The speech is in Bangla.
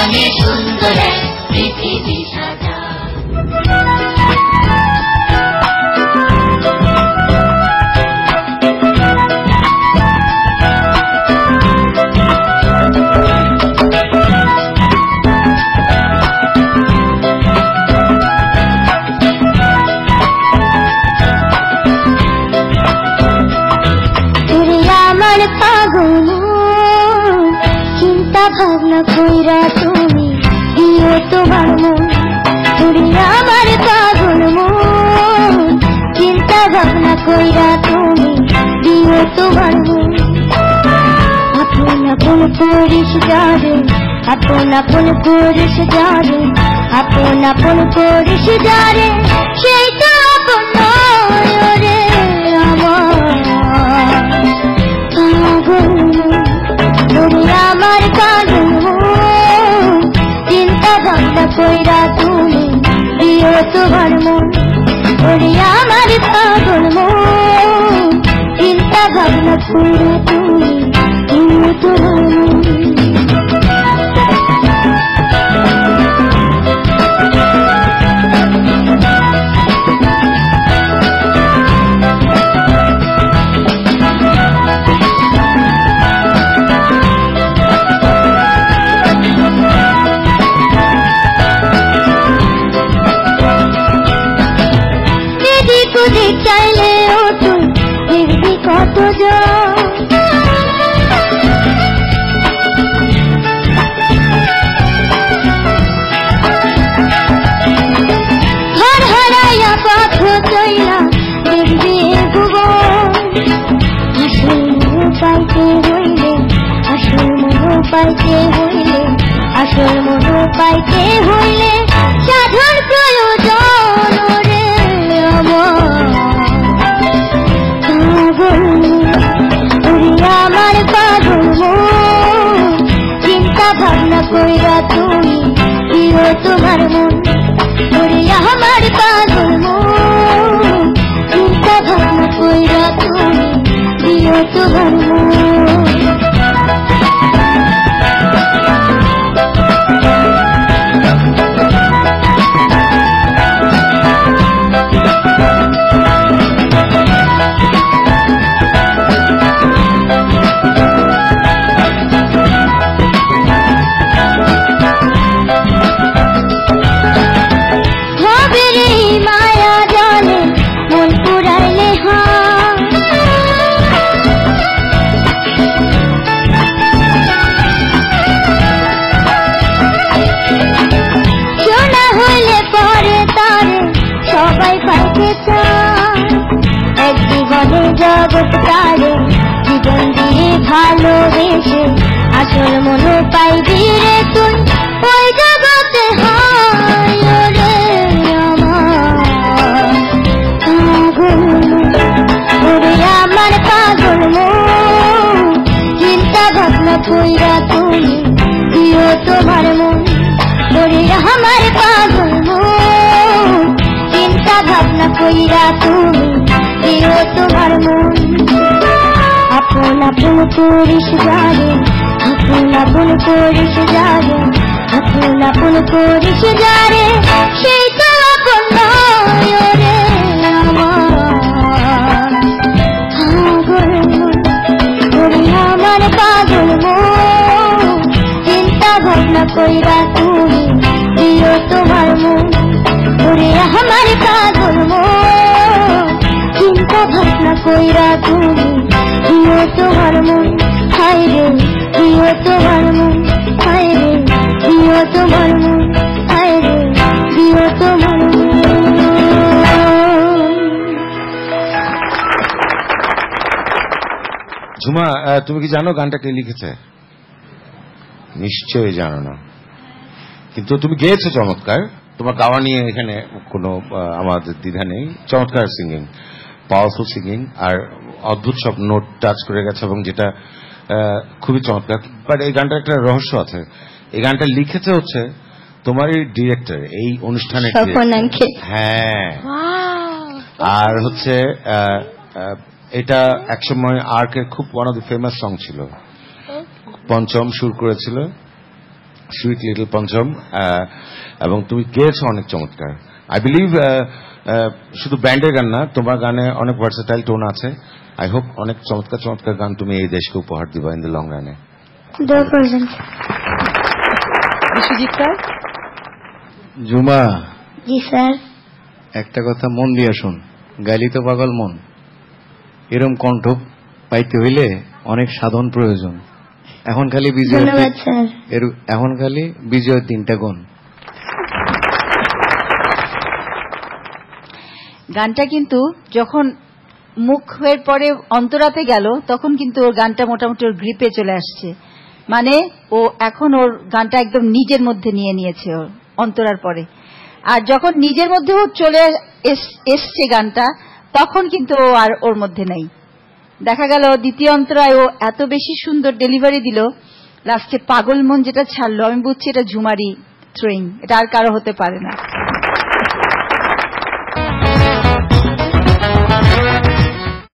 গানে সুন্দর এক পৃথিবী সাজা। ভাবনা কইরা তুমি দিও তোমার মন, তুমি আমার পাগল মন। চিন্তা ভাবনা কইরা তুমি দিও তোমার মন। আপন আপন করিস যারে, আপন আপন করিস যারে, আপন আপন করিস যারে, সেই তো আপন রে আমার পাগল মন। তুমি আমার পাগল মন, চিন্তা ভাবনা কইরা তুমি দিও তোমার মন। তুমি আমার পাগল মন, চিন্তা ভাবনা কইরা তুমি দিও তোমার মন। চাইলে ও তুই দেখবি কত ঘর হারাইয়া পথ চইলা দেখবি আসল মন পাইতে হইলে, আসল মন পাইতে হইলে, আসল মন পাইতে হইলে সাধন প্রয়োজন রে আমার। আমার পাগল মন, চিন্তা ভাবনা কইরা তুমি দিও তোমার মন। আমার পাগল মন, চিন্তা ভাবনা কইরা তুমি দিও তোমার মন। জগৎ তারে জীবন দিয়ে ভালোবেসে আসল মন পাইবি রে তুই ওই জগতে। হয় রে আমার পাগল ওরে আমার পাগল মন, চিন্তা ভাবনা কইরা তুমি দিও তোমার মন। ওরে আমার পাগল মন, চিন্তা ভাবনা কইরা তুমি দিও তোমার মন। আপন আপন করিস যারে, আপন আপন করিস যারে, আপন আপন করিস যারে, সেই তো আপন রে আমার পাগল মন। ওরে আমার পাগল মন, চিন্তা ভাবনা কইরা তুমি দিও তোমার মন। ওরে আমার পাগল মন, চিন্তা ভাবনা কইরা তুমি দিও তোমার মন। হায় রে দিও তোমার মন, হায় রে দিও তোমার মন, হায় রে দিও তোমার মন। ঝুমা, তুমি কি জানো গানটা কে লিখেছে? নিশ্চয়ই জানো না, কিন্তু তুমি গেয়েছো চমৎকার। তোমার গাওয়া নিয়ে এখানে কোনো আমাদের দ্বিধা নেই। চমৎকার সিঙ্গিং, পাওয়ারফুল সিঙ্গিং, আর অদ্ভুত সব নোট টাচ করে গেছে, এবং যেটা খুবই চমৎকার। বাট এই গানটার একটা রহস্য আছে। এই গানটা লিখেছে হচ্ছে তোমারই ডিরেক্টর, এই অনুষ্ঠানের। হ্যাঁ, আর হচ্ছে এটা একসময় আর্কের খুব one of the famous song ছিল। পঞ্চম সুর করেছিল, সুইট লিটল পঞ্চম, এবং তুমি গেয়েছো অনেক চমৎকার। আই বিলিভ শুধু ব্যান্ডের গান না, তোমার গানে অনেক ভার্সেটাইল টোন আছে। আই হোপ অনেক চমৎকার চমৎকার গান তুমি এই দেশকে উপহার দিবা ইন দ্য লং রানে। বিশ্বজিৎ স্যার। জুমা, জি স্যার। একটা কথা মন দিয়া শোন, গাইলি তো পাগল মন, এরম কণ্ঠ পাইতে হইলে অনেক সাধন প্রয়োজন। এখন খালি ধন্যবাদ স্যার। এখন খালি বিজয়ের দিনটা গন। গানটা কিন্তু যখন মুখের পরে অন্তরাতে গেল তখন কিন্তু ওর গানটা মোটামুটি ওর গ্রিপে চলে আসছে, মানে ও এখন ওর গানটা একদম নিজের মধ্যে নিয়ে নিয়েছে ওর অন্তরার পরে। আর যখন নিজের মধ্যে ও চলে এসছে গানটা, তখন কিন্তু ও আর ওর মধ্যে নেই। দেখা গেল দ্বিতীয় অন্তরায় ও এত বেশি সুন্দর ডেলিভারি দিল, লাস্টে পাগল মন যেটা ছাড়লো, আমি বুঝছি এটা ঝুমারি থ্রোয়িং, এটা আর কারো হতে পারে না।